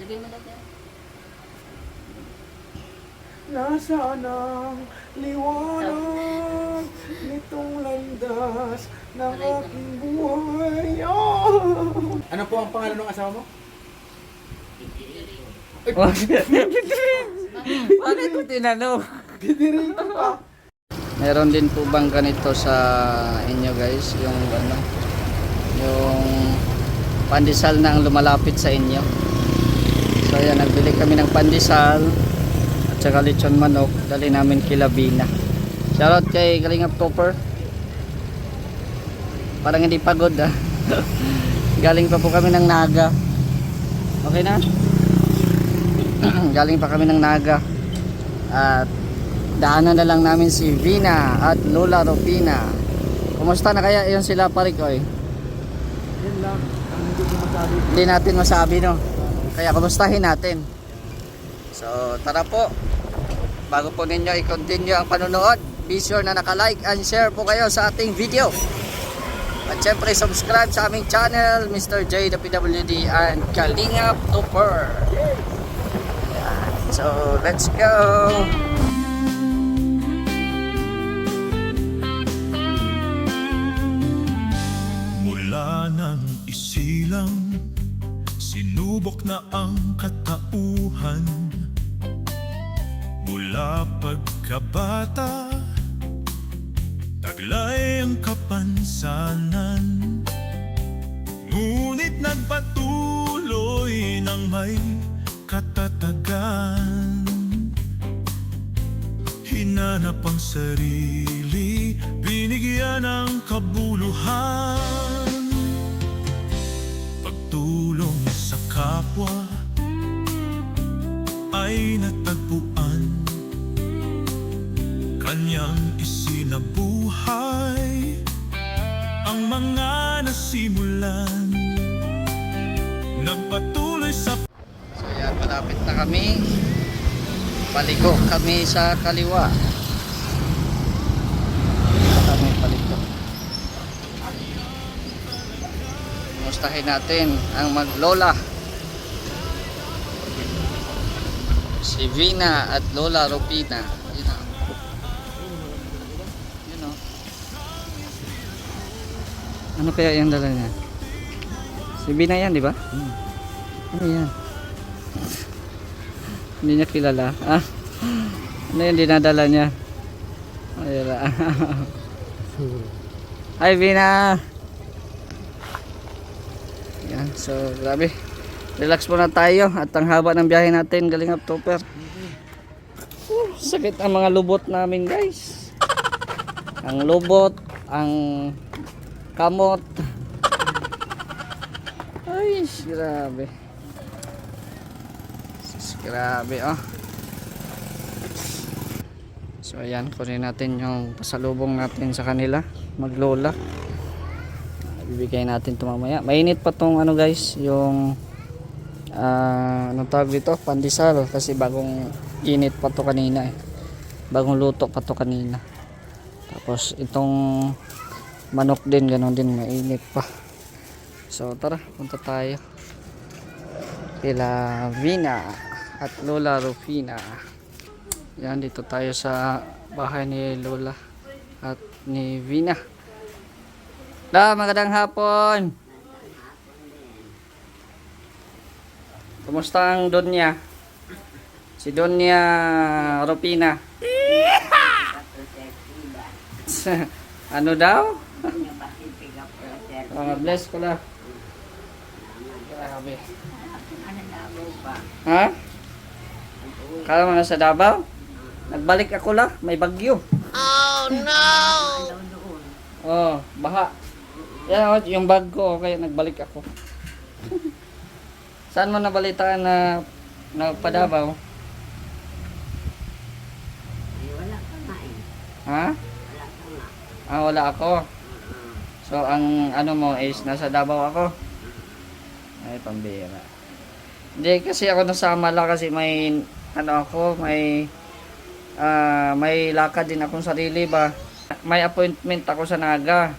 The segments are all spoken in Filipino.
Lagay mo dati. Nasaan ang liwanag nitong landas ng aking buhay? Oh! Ano po ang pangalan ng asawa mo? Bakit mo tinanong? Gidirin ko pa. Meron din po bang ganito sa inyo guys? Yung ano? Yung pandesal na ang lumalapit sa inyo. So ayan, nagbili kami ng pandesal at saka lechon manok. Dali namin kila Bina. Shoutout kay Kalingap Topper. Parang hindi pagod ah. Galing pa po kami ng Naga. Okay na? Galing pa kami ng Naga. At daanan na lang namin si Vina at Lola Rupina. Kumusta na kaya yun sila parikoy? Yan lang. Ang hindi ko masabi. Hindi natin masabi no. Kaya kumustahin natin. So tara po. Bago po ninyo i-continue ang panonood, be sure na naka-like and share po kayo sa ating video. At syempre subscribe sa aming channel, Mr. J the PWD and Kalingap Topper. So let's go. Mula nang isilang, sinubok na ang katauhan. Mula pagkabata, taglay ang kapansanan. Ngunit nagpatuloy ng may katatagan. Hinanap ang sarili, binigyan ng kabuluhan. Pagtulong sa kapwa ay natagpuan. Kanyang isinabuhay ang mga nasimulan. Nagpatuloy sa So yan, malapit na kami. Paliko kami sa kaliwa. Kami paliko. Kumustahin natin ang maglola. Si Vina at Lola Rupina. Yun o. Yun o. Ano kaya yung dala niya? Si Vina yan, di ba? Ano yan? Hindi niya kilala. Ah, ano yung dinadala niya? Ayun. Hi Vina! Yan, so grabe. Relax muna tayo at ang haba ng biyahe natin, Kalingap Topper. Sakit ang mga lubot namin guys. Ang lubot, ang kamot. Ay, grabe. Grabe oh. So ayan, kunin natin yung pasalubong natin sa kanila, maglola. Bibigay natin ito mamaya. Mainit pa tong ano guys, yung anong tawag dito, pandesal, kasi bagong init pa to kanina eh. Bagong luto pa to kanina. Tapos itong manok din, ganon din, mainit pa. So tara, punta tayo kila Vina at Lola Rupina. Yan, dito tayo sa bahay ni Lola at ni Vina. Magandang hapon. Kumusta ang Donya? Si Donya Rupina. Ano daw? Bless ko lang. Grabe. Ha? Kala mo na sa Davao? Nagbalik ako lang, may bagyo. Oh no! Oh, baha. Yan, yung bag ko, okay, nagbalik ako. Saan mo nabalitaan na nagpa-Davao? Wala ka nga eh. Ha? Wala ka nga. Ah, wala ako. So, ang ano mo is nasa Davao ako. Ay, pambira. Hindi, kasi ako nasama lang kasi may, ano ako, may lakad din akong sarili ba. May appointment ako sa Naga.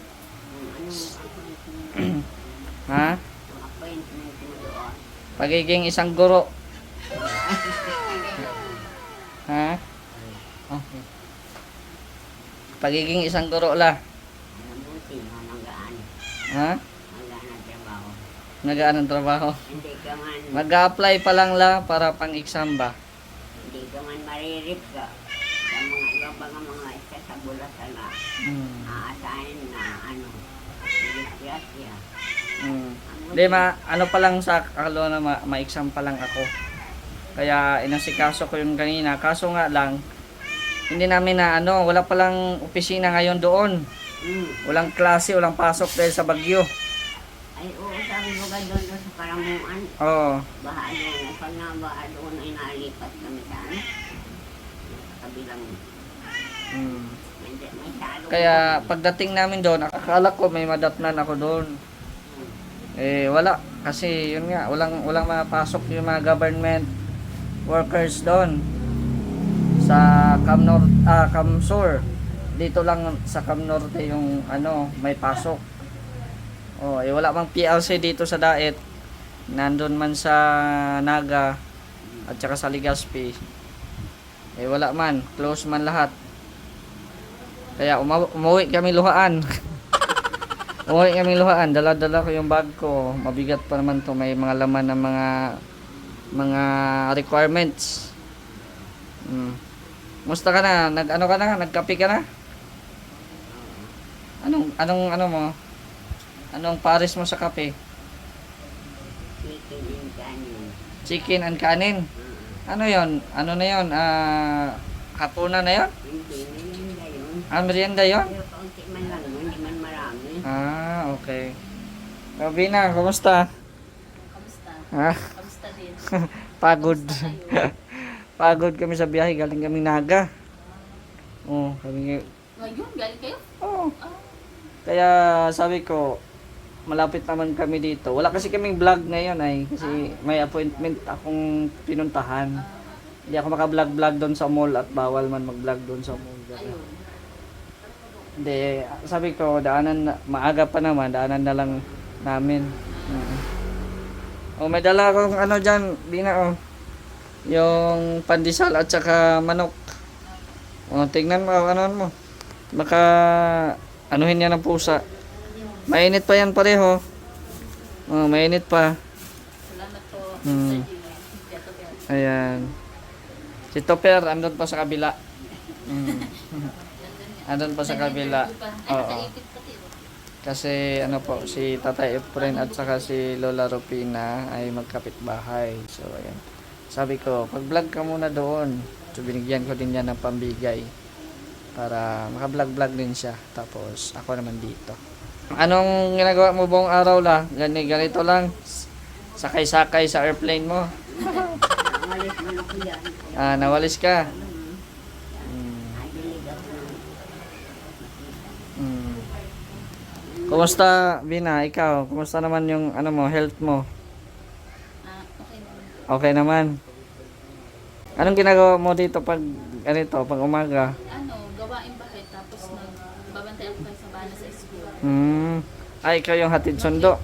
Ha? Appointment mo doon. Pagiging isang guro. Ha? Okay. Pagiging isang guro la. Mabuti, magaan. Ha? Magaan ang trabaho. Nagaan ang trabaho. Hindi ka man, Mag-a-apply pa lang la para pang-exam ba? hindi ka man maririp ka. Sa mga ibang mga isa sa bulatan na Hmm. aasahin na ano, siya. Hmm. Di ano pa lang sa akalo na ma-exam pa lang ako. Kaya inasikaso ko yung kanina. Kaso nga lang, hindi namin na wala pa lang opisina ngayon doon. Walang klase, walang pasok dahil sa bagyo. Ay, oo, sabi mo ka doon sa Karamuan. Oo. Baha doon. Pag nabaha doon ay nalipat kami sa ano. Sa kabilang, Hmm. may salong. Kaya pagdating namin doon, akala ko may madatnan ako doon. Eh wala kasi yun nga, walang mapasok yung mga government workers doon sa Camsur. Dito lang sa Camnorte yung may pasok. Oh, eh wala mang PLC dito sa Daet. Nandun man sa Naga at saka sa Legazpi. Eh wala man, close man lahat. Kaya umuwi kami luhaan. Umuwi kami luhaan, dala-dala ko yung bag ko. Mabigat pa naman to, may mga laman ng mga requirements. Musta ka na? Ka na? Nagkape ka na? Anong mo? Anong pares mo sa kape? Chicken and kanin. Chicken and kanin. Ano 'yon? Ano na 'yon? Hapunan na 'yon? Hindi, merienda yun. Merienda 'yon? Pero kaunti man lang yun, hindi man marami. Okay. Robina, kumusta? Kamusta? Ah, Kamusta din? pagod. Kamusta kayo? Pagod kami sa biyahe, galing kami Naga. Kami Ngayon, galing kayo? Oh. Kaya sabi ko, malapit naman kami dito. Wala kasi kaming vlog ngayon kasi may appointment akong pinuntahan. Hindi ako maka-vlog doon sa mall at bawal man mag-vlog doon sa mall. Ayun. Hindi, sabi ko, maaga pa naman, daanan na lang namin. May dala akong dyan, Bina, yung pandesal at saka manok. Tingnan mo, mo. Baka, anuhin yan ng pusa. Mainit pa yan pareho. Mainit pa. Salamat po. Hmm. Sir Jimmy. Ayan. Si Topper, andun pa sa kabila. Andun pa sa kabila. Oo. Nakaipit pati. Kasi po, si Tatay Efren at saka si Lola Rupina ay magkapitbahay. So, ayan. Sabi ko, pag-vlog ka muna doon. So, binigyan ko din yan ng pambigay. Para maka-vlog-vlog din siya. Tapos, ako naman dito. Anong ginagawa mo buong araw la? Ganito lang? Sakay-sakay sa airplane mo? Malis man ako yan. Nawalis ka? Nadilig ako ng Kumusta, Bina? Ikaw, kumusta naman yung health mo? Okay naman. Okay naman. Anong ginagawa mo dito pag umaga? Gawain bahay tapos nagbabantay ako kayo sa bana sa school. Ikaw yung hatid sundo?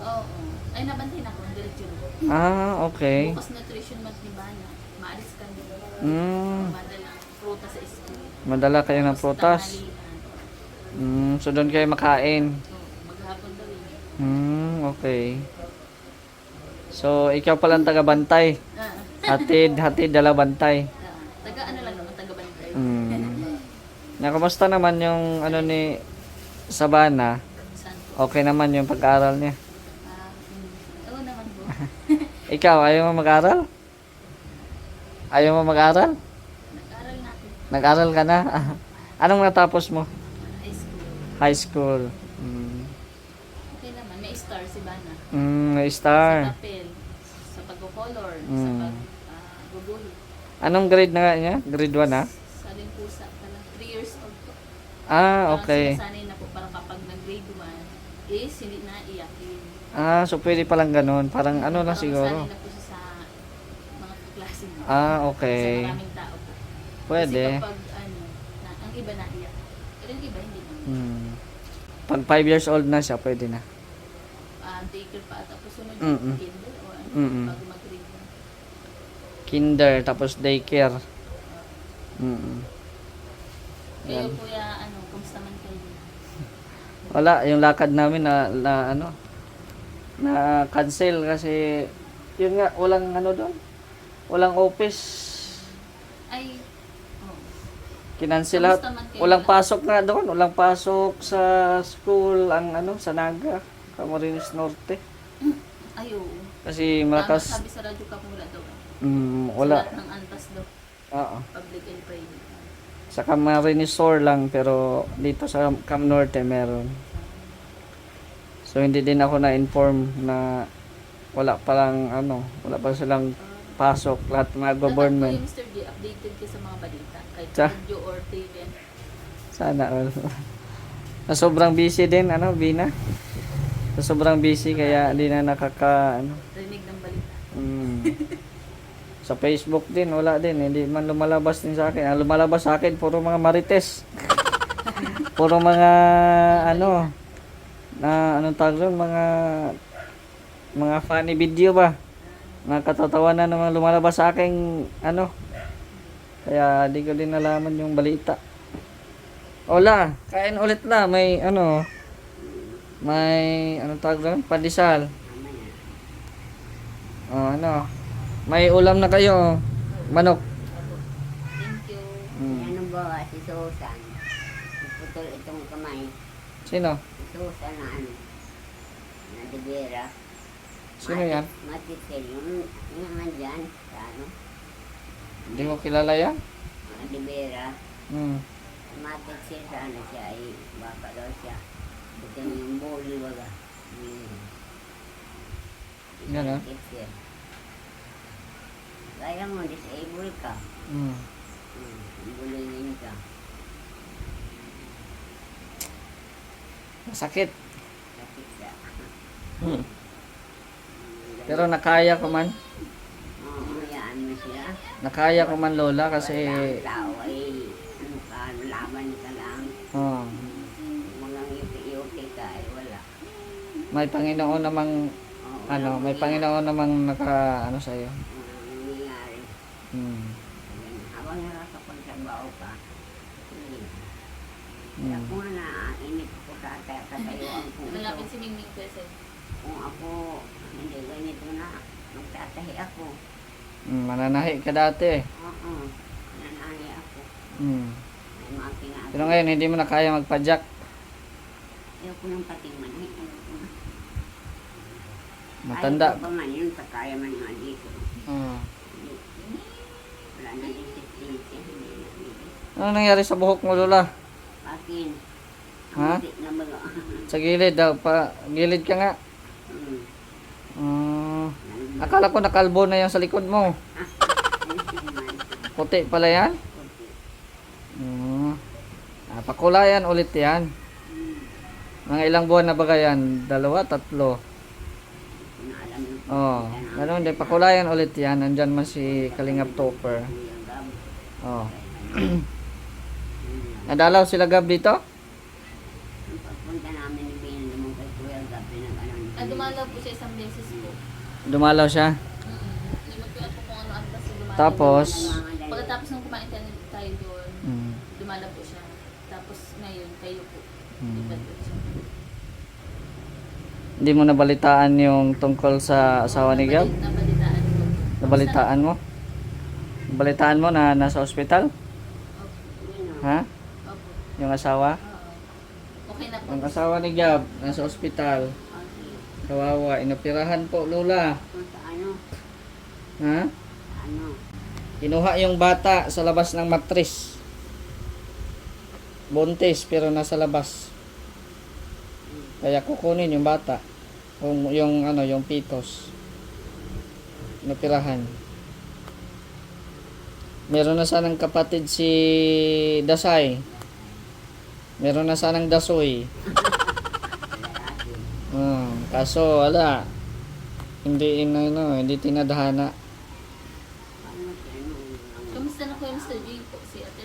Oo. Ay, nabantay na ako ng diretso. Okay. Bukas nutrition month ni Bana. Maalis kami. Madala prutas sa school. Madala kayo ng Tapos prutas? tanghalian. So doon kayo makain? Maghapon daw yun. Okay. So, ikaw palang taga-bantay. Hatid, dala bantay. Taga lang naman, taga-bantay. Kumusta naman yung ni Sabana? Saan po? Okay naman yung pag-aaral niya. Oo naman po. Ikaw, ayaw mo mag-aral? Ayaw mo mag-aral? Nag-aral natin. Nag-aral ka na? Anong natapos mo? High school. High school. Okay naman. May star si Bana. May star. Sa papel. Sa pag-color. Sa pag-guguhit. Anong grade na nga niya? Grade 1 na? Sa pusa pala. 3 years old po. Okay. Sinasanay na po parang kapag nag-grade 1 is hindi na iyakin. So pwede palang ganun. Parang lang Parang siguro. sanay na po siya sa mga klase niya. Okay. Sa maraming tao po. Pwede. Kasi kapag ang iba na iyak. Pero yung iba hindi naman. Pag 5 years old na siya, pwede na. Daycare pa at tapos sunod Mm-mm. kinder o Mm-mm. bago mag-grade 1. kinder, tapos daycare. Mm. Kayo kuya, ano, kumusta man kayo? Wala, yung lakad namin na cancel kasi yun nga, walang ano doon. Walang office. Ay, oh. Kinansel lahat. Kamusta man kayo Walang na- pasok nga doon. Walang pasok sa school ang sa Naga, Camarines Norte. Ay, oo. Kasi Tama, malakas. sabi sa radyo ka mula daw. Wala. Sa lahat ng antas daw. Oo. Public and private. Sa Camarines Sur lang pero dito sa Cam Norte meron. So hindi din ako na-inform na wala pa silang pasok lahat ng mga government. Dapat po yung Mr. G, updated ka sa mga balita. Kahit Sa? radio or TV. Sana all. Na sobrang busy din Bina. Na sobrang busy kaya hindi na Rinig ng balita. Sa Facebook din wala din, hindi man lumalabas din sa akin. Ang lumalabas sa akin puro mga marites. Puro mga anong tawag doon, mga funny video ba. Mga katatawanan naman lumalabas sa akin Kaya di ko din nalaman yung balita. Ola, kain ulit na. May anong tawag doon? Pandesal. May ulam na kayo. Manok. Thank you. Ano ba si Susan? Putol itong kamay. Sino? Si Susan na na Divera. Sino yan? Matitil. Yung nandyan sa Hindi mo kilala yan? Divera. Matitil sa siya ay baka daw siya. Ito yung bully baga. Yan Matitil. Kaya mo, disable ka. Bullying ka. Masakit. Sakit ka. Pero nakaya ko man. Oo, hayaan mo siya. Nakaya ko man lola kasi Ang tao ay, laban ka lang. Mga yuti-yuti ka ay wala. may Panginoon namang Oo, may Panginoon namang sa iyo. walang nangyayari. Habang nakakapagtrabaho ka, hindi. Kaya kung nainip ko tatayuan ko ito. Malapit si Mingming present. Kung ako, hindi ganito na, magtatahi ako. Mananahi ka dati. Oo, nananahi ako. May mga kinagawa. Pero ngayon hindi mo na kaya magpa-jack. Ayoko ng patingman. Matanda. Ayaw ko pa man yun, kaya man nga dito. Mm. Wala na disiplinity, hindi na dito. Ano nangyari sa buhok mo lola? Akin, Ha? ang na baga. Sa gilid daw gilid ka nga. Akala ko nakalbo na yung sa likod mo. Puti pala yan? Pakulayan ulit yan. Mga ilang buwan na ba yan? 2, 3? Ganun din. Pakulayan ulit yan. Nandyan man si Kalingap Topper. Nadalaw sila Gab dito? Pagpunta namin ni Bina naman kay Kuya Gab, pinag-ano. Dumalaw po siya isang beses po. Dumalaw siya. Limot ko na po kung ano antas yung dumalaw. Tapos, Pagkatapos nung kumain tayo doon, mm, dumalaw po siya. Tapos ngayon, kayo po. Mm. Ibad po siya. hindi mo nabalitaan yung tungkol sa asawa ni Gab? Nabalitaan ko. Nabalitaan mo? Nabalitaan mo na nasa ospital? Opo. Ha? Opo. Yung asawa? Oo. Okay na po. Yung asawa ni Gab nasa ospital. Kawawa. Inoperahan po, Lola. Kung sa ano, Ha? ano, Kinuha yung bata sa labas ng matris. Buntis pero nasa labas. Kaya kukunin yung bata. Yung fetus. Inoperahan. Meron na sanang kapatid si Dasay. Meron na sanang Dasoy. Kaso wala. Hindi tinadhana. Kamusta na ko yung Mr. J po? Si Ate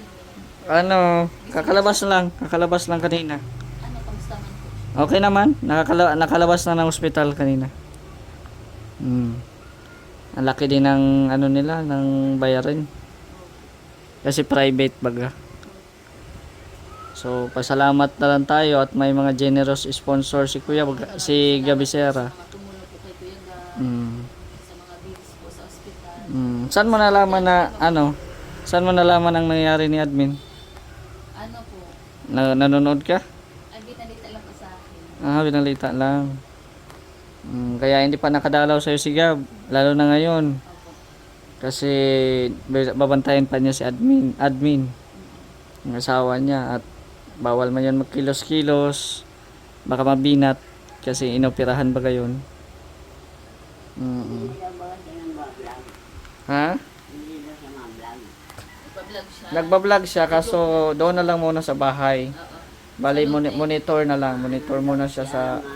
Kakalabas lang kanina. Ano, kamusta man po? Okay naman, nakalabas na ng ospital kanina. Ang laki din ng ano nila, ng bayarin. Kasi private baga. So, pasalamat na lang tayo at may mga generous sponsor si Kuya, si Gabisera. Mga tumulong po kay Kuya Gab, Mm. sa mga bills po sa ospital. Saan mo nalaman na ano? Saan mo nalaman ang nangyayari ni admin? Ano po, Nanonood ka? ay binalita lang po sa akin. Binalita lang. Kaya hindi pa nakadalaw sa'yo si Gab, lalo na ngayon. Opo. Kasi babantayan pa niya si admin. Ang asawa niya at bawal man yan magkilos-kilos. Baka mabinat kasi inoperahan ba gayon. Hindi daw ba siya ng vlog? Ha? Hindi daw siya mga-vlog. Nagpa-vlog siya. Nagba-vlog siya kaso doon na lang muna sa bahay. Oo. Bali monitor na lang, monitor muna siya sa Ano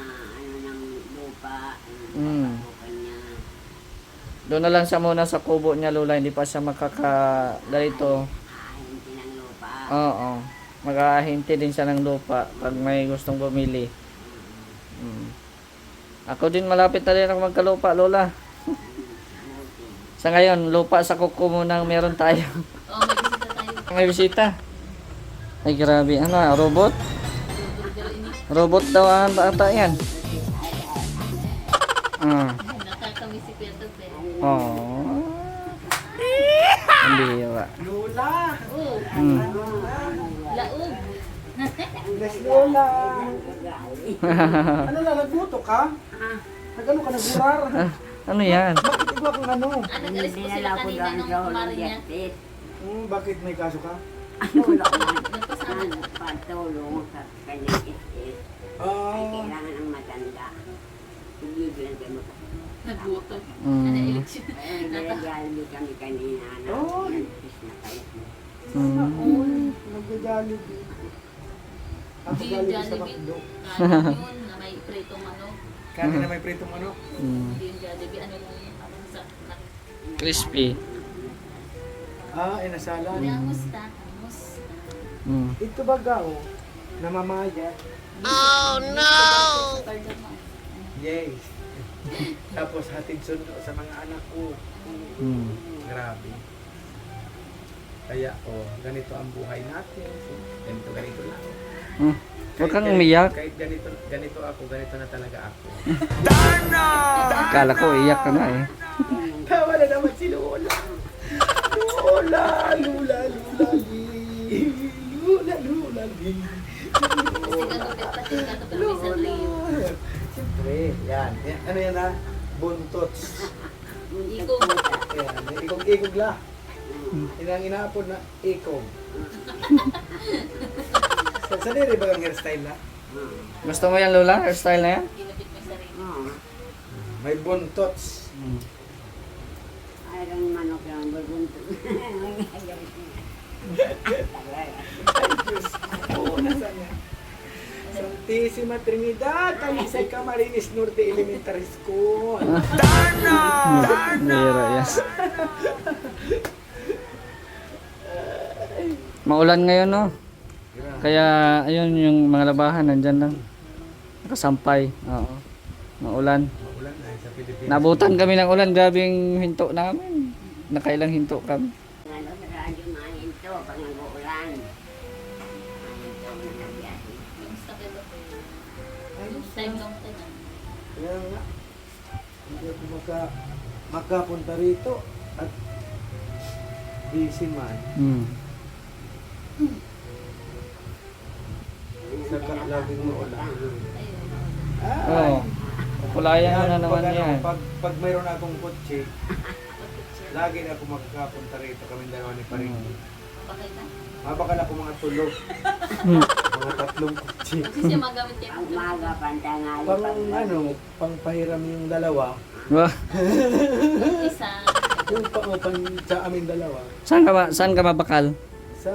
ng lupa, Mm. lupa niya. doon na lang siya muna sa kubo niya Lola, hindi pa siya ganito. Hindi ng lupa. Oo. Mag-aahinti din siya ng lupa pag may gustong bumili. Ako din malapit na rin ako magkalupa, Lola. Sa ngayon, lupa sa kuko muna ang meron tayo. Oo, may bisita tayo. May bisita. Ay grabe, ano, robot? Robot daw ang bata yan. Nakakami si Kuya Tope. Oh. Ang bihira. Lola! Oo, Mm. laog. Yes, Lola! Ano na, nagluto ka? Nagano ka, nagurar? Ano yan? Bakit iba kung ano? Nag-alis po sila Dinala ko kanina doon ng sa kumari niya. justice. Bakit may kaso ka? Wala ko Nagpasahan. pagtulong sa kanyang istis. Ay Ah, kailangan ng matanda. Bibigyan kayo mo. Nagbuto. Mm. Ano, election. Ay, nagjalbi kami kanina na Oh. nagpis na kayo. nag-Jollibee. Ako Hindi yung Jollibee sa Jollibee. McDo. Kanin yun na may pritong manok. Kaya na may pritong ano? Mm. Hindi yung Jollibee. Ano lang yun? Parang sa... Crispy. Inasalan. Hindi, amusta. Amusta. Mm. Ito baga oh, namamaya. Sa Cardamom. Yes. Tapos hatid sundo sa mga anak ko. Mm. Grabe. Kaya ganito ang buhay natin. Ganito lang. Mm. Huwag kang umiyak. Kahit ganito ako, ganito na talaga ako. Akala ko iyak ka na eh. Tawa na naman si Lola. Lola, Lola, Lola, Lola, Lola, Kasi katupit pati katupit may isang liyo. Siyempre, yan. Ano yan ha? Buntots. Ikaw. Yan, ikog-ikog la. Yan ang inaapod na ikog. Sa nire ba ang hairstyle na? Gusto mo yan Lola? Hairstyle na yan? Kinapit may sarili. Oo. May buntots. Ay, ang manok lang bulbunto. Oo, nasa niya. Santísima Trinidad, Talisay Camarines Norte Elementary School. Bihira yan. Maulan ngayon no? Kaya ayun yung mga labahan nandyan lang. Nakasampay. Oo. Maulan. Maulan na sa Pilipinas. Nabutan kami ng ulan. Grabing hinto namin. Nakailang hinto kami. Ano sa radyo mahinto pag nag-uulan. Mahinto na nagbiyahe. Kamusta kayo ba? Long time. Kaya nga, hindi ako makapunta rito at busy man. Hmm. Saka laging maulan. Ayun. Oo. Populayan mo na naman pag, yan. Pag mayroon akong kotse, lagi na ako makakapunta rito kami dalawa ni Paringo. Bakit na? Mabakal ako mga tulog. Mga tatlong kotse. Kasi siya magamit kayo. Ang umaga, pantangali, Pang pahiram yung dalawa. Wah. Isa. Yung sa amin dalawa. Saan ka mabakal? Sa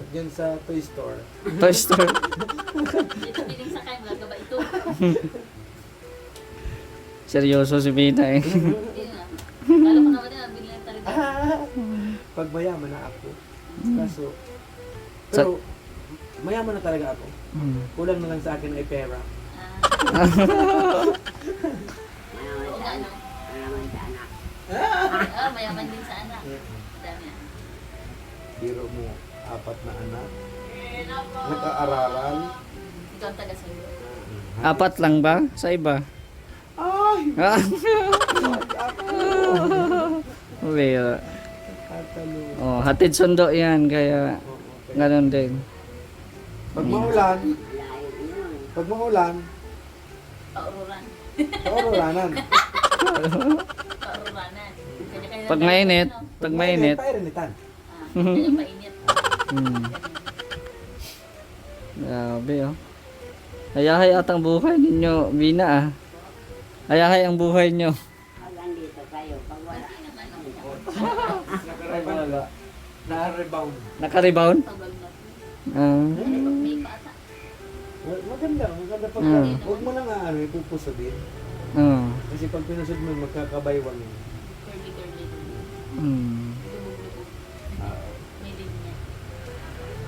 dyan sa toy store. Toy Store. Ito piling sa kayo. Gagaba ito. Seryoso si Vita eh. Yun na. Alam mo naman na. Bili na talaga. Pag mayaman na ako. Kaso, pero mayaman na talaga ako. Hmm. Kulang na lang sa akin ay pera. Oo Ano nga, no? naman sa anak. Mayaman din sa anak. Dami anak. Biro mo, 4 na anak. Nag-aaralan. Ikaw ang taga sa'yo. 4 lang ba? Sa iba? Ay! Ah, Ako! bira. Katalo. Oh, hatid sundo yan, kaya ganun din. Pag maulan, Layo yun. pag maulan, Paururan. paurulanan. Paururanan. Kanya-kanya Pag lang mainit, ano. pag mainit. Pairinitan. Kanya mainit. Hmm. Grabe oh. Hayahay at ang buhay ninyo, Bina ah. Hayahay ang buhay nyo. Pag andito kayo, pag wala. Hindi naman ako. Ay, wala. Na-rebound. Naka-rebound? Tagal na. Ah. May bata. Maganda pag huwag mo lang ipupusodin. Oh. Kasi pag pinusod mo, magkakabaywang yun. Curly. Hmm. Lubog-lubog. May linya.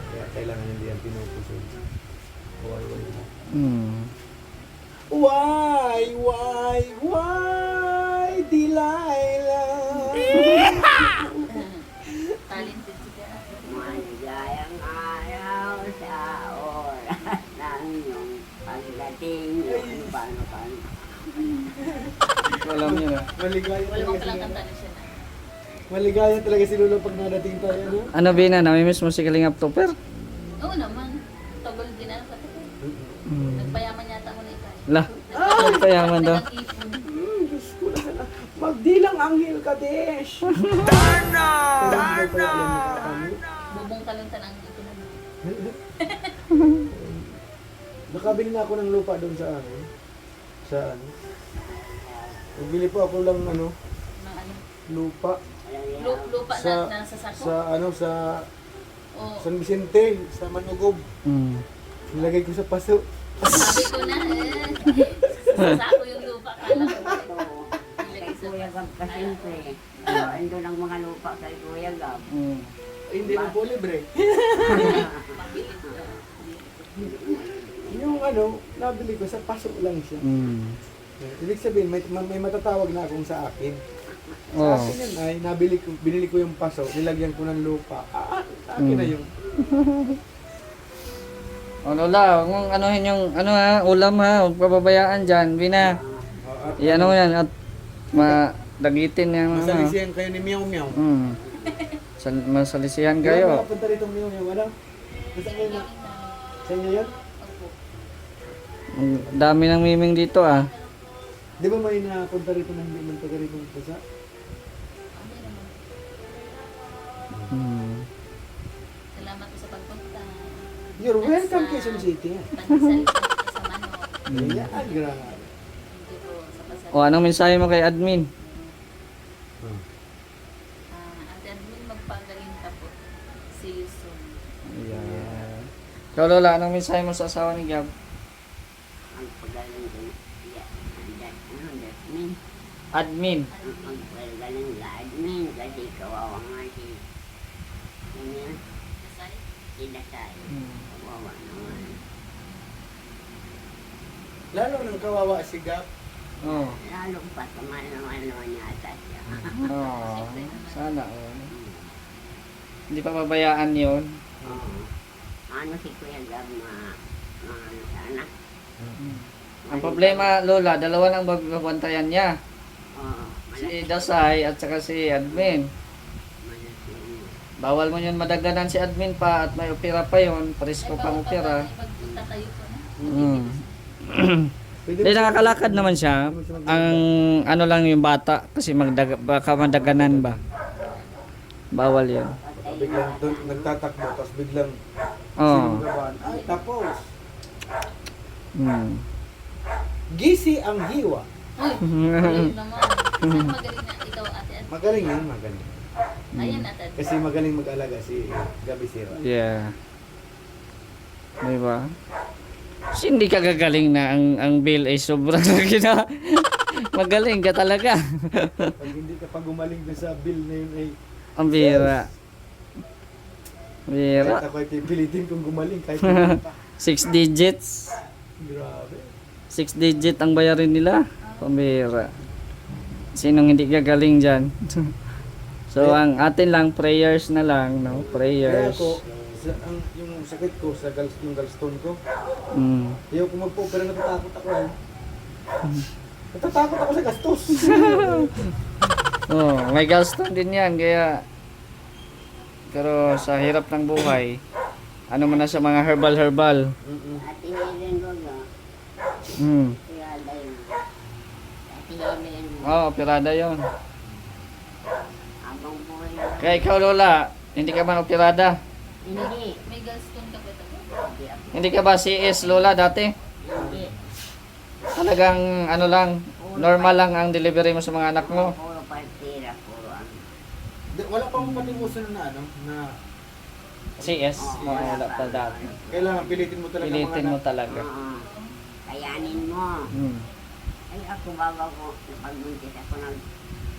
Kaya kailangan hindi yan pinupusod. Why? Hmm. Why, Delilah? Talented si Kaya. Maligayang araw sa oras ng iyong pagdating. Yung paano. Alam niyo na. Maligaya Wala talaga mo palang si kanta na siya na. Maligaya talaga si Lolo pag nadating tayo, no? Ano Bina, namimiss mo si Kalingap Topper? Oo naman. Tagal din na ako. Hmm. Nagpayaman yata ako na ikaw. Lah, payaman daw. Nag-ipon. Diyos ko na. Magdilang anghel ka, Desh! Darna! Bubong kaluntan ang ipon na. Nakabili na ako ng lupa doon sa ano. Nagbili po ako lang Ng ano. lupa Lupa Sa- na nasa sako. sa Oo. San Vicente, sa Manugob. Hmm. Nilagay ko sa paso. Sabi ko na sa sako yung lupa. Kala ko. Kay Kuya Gab kasi eh. Ando ng mga lupa kay Kuya Gab. Hmm. Hindi na po libre. Pabilis ko. Yung nabili ko sa paso lang siya. Hmm. Ibig sabihin, may matatawag na akong sa akin. Sa Oh. akin yun ay, binili ko yung paso, nilagyan ko ng lupa. Sa akin na yun. O Lola, kung anuhin yung ulam ha, huwag pababayaan dyan, Bina. At Iano yan at madagitin yung masalisihan kayo ni Meow Meow. masalisihan Kaya kayo. makapunta rito Meow Meow, ano? Saan kayo na? Sa inyo yun? Opo. Ang dami ng miming dito ah. Di ba may napunta rito na hindi man taga rito ng pusa? Ano naman. Hmm. Salamat po sa pagpunta. You're welcome, Quezon City. Pandesal sa manok. Ayan, grabe. Thank you po sa pasal. O anong mensahe mo kay admin? Ate Admin, magpagaling ka po. See you soon. Yeah. Ikaw Lola, anong mensahe mo sa asawa ni Gab? Ang pagaling ko. Jasmine. Admin. Ang pagaling ka admin. Kasi kawawa nga si. Ano yan? Dasay? Si Dasay. Kawawa naman. Lalo nang kawawa si Gap. Oh. Lalong pataman naman niya ata siya. Oh. Sana oh. Hindi pa pabayaan 'yon. Oo. Ano si Kuya Gab ano sana? Ang problema Lola, dalawa lang babantayan niya. Oo. Si Dasay at saka si Admin. Bawal mo yun madaganan si Admin pa at may opera pa yun. Presko pang opera. Pagpunta tayo po na. Pwede Hindi nakakalakad naman siya. Ang ano lang yung bata kasi baka madaganan ba. Bawal yun. biglang doon nagtatakbo, tapos biglang Oh. sinugawan. Ay, tapos, Hmm. gisi ang hiwa. Uy, galing naman. Saan magaling na ikaw, ate? Magaling yan, magaling. Ayan, ate. Kasi magaling mag-alaga si Gabi Sira. Yeah. Diba? Kasi hindi ka gagaling na ang bill ay sobrang laki na. Magaling ka talaga. Pag hindi ka pa gumaling doon sa bill na yun ay Ang bira. Bira. kahit ako ay pipilitin kong gumaling kahit hindi pa. 6 digits. Grabe. 6 digit ang bayarin nila. Pambira. sinong hindi gagaling dyan. So, ang atin lang, prayers na lang, no? Kaya Prayers. ako, yung sakit ko sa yung gallstone ko, Mm. ayaw ko magpo-opera, natatakot ako eh. Natatakot ako sa gastos. Oh, may gallstone din yan, kaya pero sa hirap ng buhay, ano mo na sa mga herbal. Ate Helen Roga, Mm. pirada yun. Ate Helen, Oh, operada yon. abang buhay na. Kaya ikaw, Lola, hindi ka man operada? Hindi, May gallstone ka ba ito? hindi ako. Hindi ka ba CS, Lola, dati? Hindi. Talagang ano lang, normal lang ang delivery mo sa mga anak mo. Puro partira, puro ano. Wala pa akong patimusan na ano, na CS, wala pa dati. kailangan pilitin mo talaga Pilitin mo talaga. Oo. Kayanin mo. Mm. Ay ako bago ko, napagbuntis ako,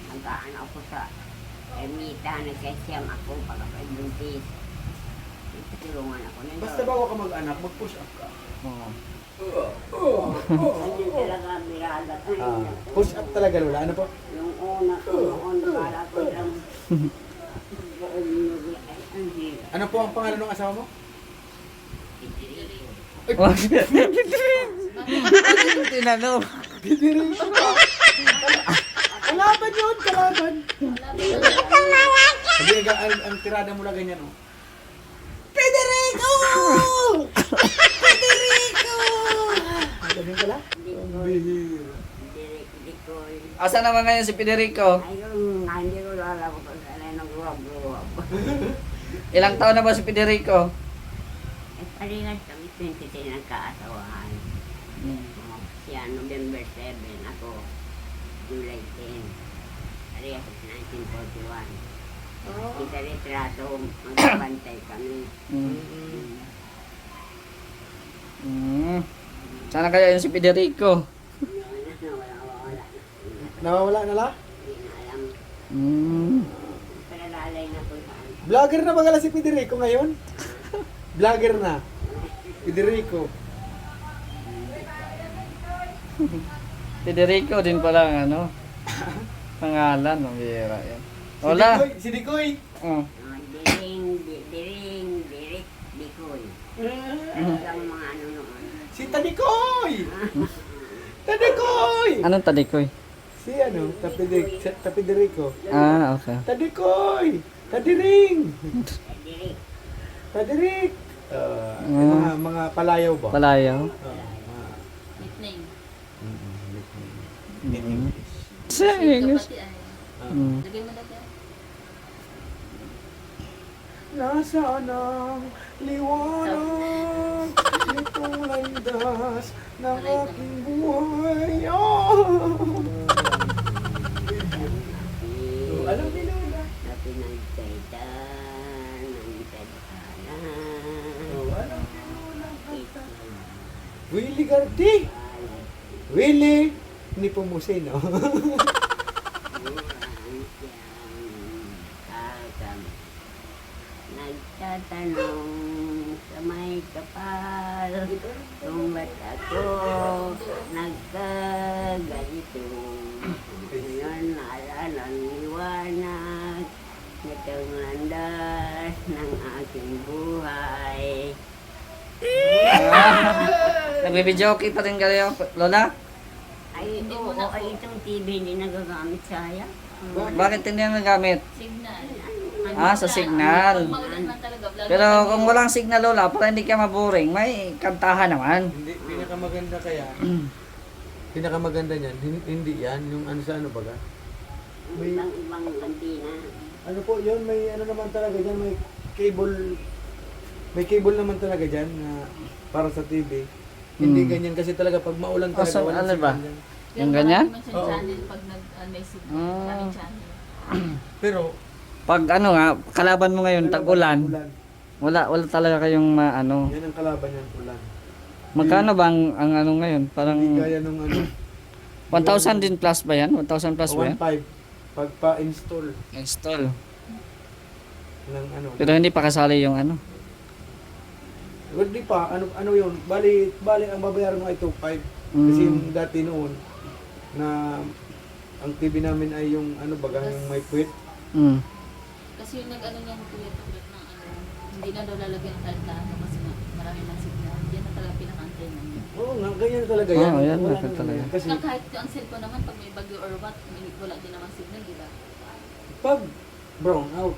nag-aan ako sa ermita, nagsasyam ako pagkapagbuntis. Tulungan ako nito. Basta bago ka mag-anak, mag-push up ka. Oo. Hindi talaga birada. Push up talaga, Lola. Ano po? Yung una, kala ko lang. Ay, ang hirap. Ano po ang pangalan ng asawa mo? Tinanong. Kalaban yun, kalaban. Sabi nga, ang tirada mo na ganyan, oh. Federico! Federico! Ganyan ka lang? Bihira. Hindi ko. Asa naman ngayon si Federico? Ayun, hindi ko alam kung saan ay nag-grow-up. Ilang taon na ba si Federico? Eh, paringan kami 2010 nagkaasawahan. Siya, November 7, ako, July 10. Parehas 1941. Kita retrato, magbabantay kami. Sana kaya yun si Federico? Wala. Nawawala na la? Hindi na alam. Mm. Pero lalay na kung saan. Vlogger na bagala si Federico ngayon? Vlogger na. Federico. Federico din pala ang ano, pangalan, no, bihira yan. Hola. Si Dikoy. Oh. Diring, dirik, dikoy. Ang mga ano noon. Si Tadikoy! Tadikoy! Anong Tadikoy? Si ano, Tapiderico. Ah, okay. Tadikoy! Tadiring! Dirik. Tadirik! Yung mga palayaw ba? Palayaw. Nickname. Sa English. Kapati ay. Mm. Lagay mo dati. Nasaan ang liwanag nitong landas ng aking buhay? Alam ni Lola. Na pinagkaitan ng tadhana. Alam ni Lola. Willie Gardi! Willie! Ni Pumusin, no? Nagtatanong sa may kapal kung ba't ako nagkaganito. Ngayon naalala ng liwanag nitong landas ng aking buhay. Nagbibidyoke pa rin kayo, Lola? Ay, oo, ay itong TV hindi nagagamit saya. Bakit hindi na nagamit? Signal. Ah, sa signal. Pag maulan man talaga. lalo Pero na kung walang signal, Lola, para hindi ka maboring, may kantahan naman. Hindi, pinakamaganda kaya. Pinakamaganda niyan, hindi yan, yung ano sa ano baga. May, Ibang antina. ano po yun, may ano naman talaga dyan, may cable naman talaga dyan na para sa TV. Hindi ganyan kasi talaga pag maulan talaga, so, walang ano ba? signal yan. Pero Yung ganyan? marami man siyang channel pag may signal. Daming channel. Pero, Pag ano nga, kalaban mo ngayon, tag-ulan, ulan. wala talaga kayong maano. Yan ang kalaban yan, ulan. Magkano ba ang ano ngayon? Parang Hindi gaya nung ano, 1,000 din plus ba yan? 1,000 plus ba yan? 1.5 pagpa-install Install. ng ano. Pero hindi pa kasali yung ano. Well, di pa, ano yun, bali ang babayaran mo ay 2.5. Kasi yung dati noon, na ang TV namin ay yung ano bagang yung may puwit. Mm. Kasi yung nag-ano niya ng kuya tulad ng ano, hindi na daw lalagyan ng tanda kasi nga marami ng signal. Yan na talaga pinaka-antena niya. Oo nga, ganyan talaga yan. Oo, yan Wala talaga nang talaga. ganyan. Kasi Na kahit ang cellphone naman, pag may bagyo or what, wala din naman signal, di ba? pag brown out,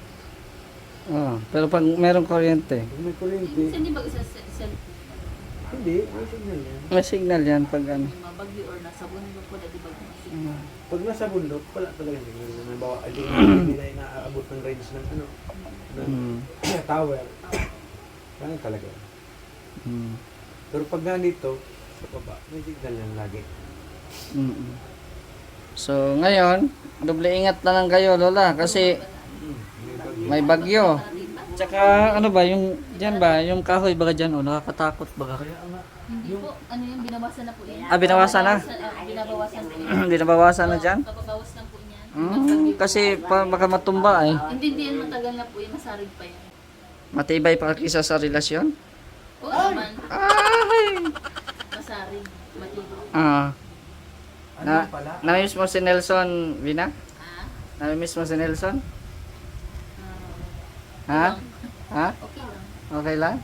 Pero pag merong kuryente, pag may kuryente, Minsan di ba isa cellphone? hindi, may signal yan. may signal yan pag ano. May mga bagyo or nasa bundok ko na di ba may signal? Pag nasa bundok, wala talaga signal. Halimbawa, hindi na inaabot ng range ng ano, ng Mm. tower. Ganun talaga. Mm. Pero pag ganito, sa baba, may signal yan lagi. Mm. So ngayon, doble ingat na lang kayo Lola kasi may bagyo. Tsaka ano ba yung diyan ba yung kahoy baga diyan nakakatakot baga. Hindi po, ano yung binawasan na po yan? Binawasan na? Binabawasan po yan. Hindi nabawasan na diyan? Papabawas lang po niyan. Kasi baka matumba ay. Hindi, hindi yan matagal na po yan, masarig pa yan. Matibay pa kaysa sa relasyon? Oo naman, Ay! masarig, matibay. Na, na-miss mo si Nelson, Vina? Ah, Na-miss mo si Nelson? ah, Ha? Ha? okay lang. Okay lang?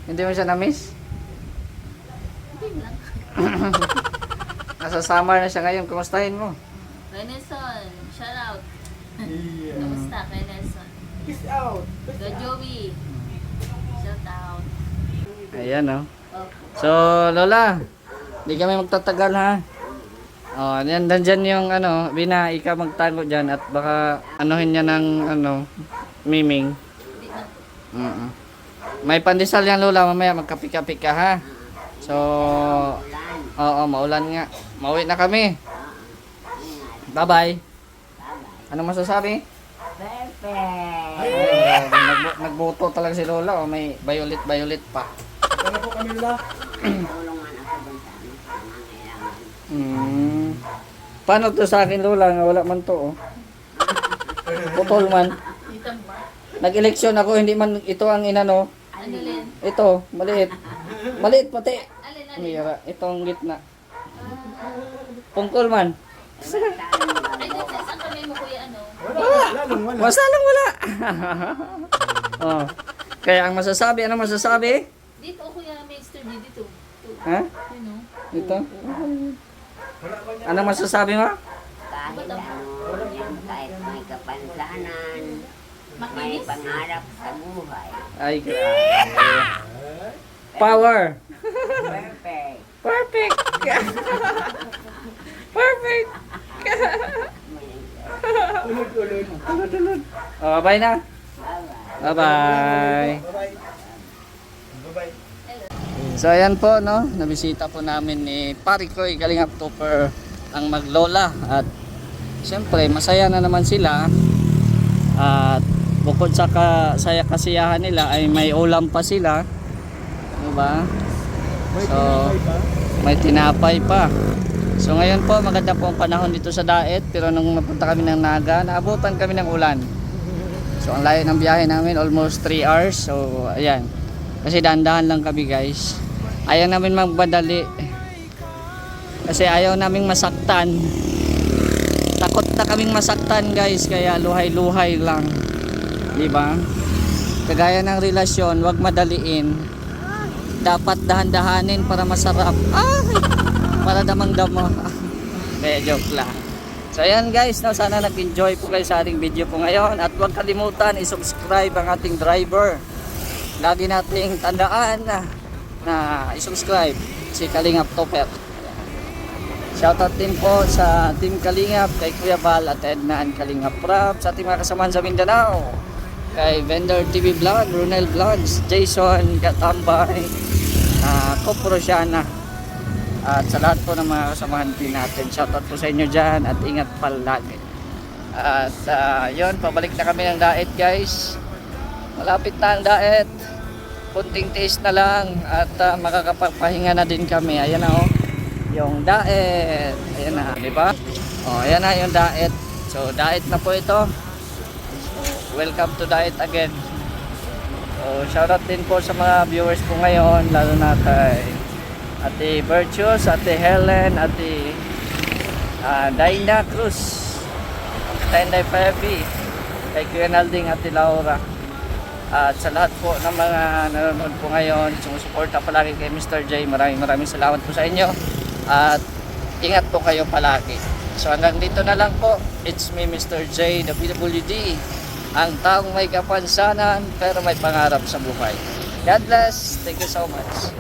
Hindi mo siya na-miss? Okay lang. Nasa summer na siya ngayon, kumustahin mo? Kay Nelson, shout out. Kamusta kay Nelson? Peace out! Kay Joey, shout out. Ayan oh. Opo. So, Lola, di kami magtatagal ha. Oh, yan dandyan yung ano, Bina, ikaw magtago diyan at baka anuhin niya ng ano, miming. Hindi na po. May pandesal yan Lola, mamaya magkapi-kapi ka ha. So, oo, maulan nga. Mauwi na kami. Bye-bye. Ano masasabi? Perfect. Nagboto talaga si Lola, oh, may violet pa. Ano po kami nila? Tulungan ako dun sa ano, sa nangailangan. Paano to sa akin Lola, nga wala man to oh. Putol man. Tita Mar, Nag-eleksyon ako, hindi man ito ang inano. ano Len? Ito, maliit. Maliit pati. Alin, alin? Mira, itong gitna. Pungkol man. Ay, dito sa kami mo kuya ano? Lalong wala. Masalang wala. Oh. Kaya ang masasabi, ano masasabi? Dito kuya, may extra dito. Ha? Yun o. Ito? Ano masasabi mo? Kahit ano, yan, kahit may kapansanan, may Makinis? pangarap sa buhay. Ay, grabe. Power. Perfect. Perfect. Perfect. Ulod-ulod. Oh, bye na. Bye-bye. Bye-bye. Bye-bye. Bye-bye. So ayan po no, nabisita po namin ni Parikoy Kalingap Topper ang maglola at siyempre masaya na naman sila at bukod sa kasiyahan nila ay may ulam pa sila, diba? So may tinapay pa. So ngayon po maganda po ang panahon dito sa Daet pero nung napunta kami ng Naga naabutan kami ng ulan. So ang layo ng biyahe namin almost 3 hours. So ayan. Kasi dahan-dahan lang kami guys. Ayaw namin magbadali. Kasi ayaw naming masaktan. Takot na kaming masaktan guys. Kaya luhay-luhay lang. Diba? Kagaya ng relasyon, wag madaliin. Dapat dahan-dahanin para masarap. Ay! Para damang-dama. Kaya joke lang. So ayan guys, no, sana nag-enjoy po kayo sa ating video po ngayon. At huwag kalimutan i-subscribe ang ating driver. Lagi nating tandaan na i-subscribe si Kalingap Topper. Shoutout din po sa Team Kalingap, kay Kuya Bal at Edna and Kalingap Prab, sa ating mga kasamahan sa Mindanao, kay Vendor TV Vlog, Ronel Vlogs, Jason Gatambay, Koprosiana, at sa lahat po ng mga kasamahan din natin. Shoutout po sa inyo dyan at ingat palagi. At yun, pabalik na kami ng Daet guys. Malapit na ang Daet. Kunting tiis na lang at makakapagpahinga na din kami. Ayan na oh, yung Daet. Ayan na, di ba? Oh, ayan na yung Daet. So, Daet na po ito. Welcome to Daet again. So, shoutout din po sa mga viewers po ngayon, lalo na kay Ate Virtuous, Ate Helen, Ate Daina Cruz, Tenday Pepe, kay Kuya Nalding at Laura. At sa lahat po ng mga nanonood po ngayon, sumusuporta palagi kay Mr. J. Maraming salamat po sa inyo. At ingat po kayo palagi. So hanggang dito na lang po. It's me, Mr. J, the PWD. Ang taong may kapansanan pero may pangarap sa buhay. God bless. Thank you so much.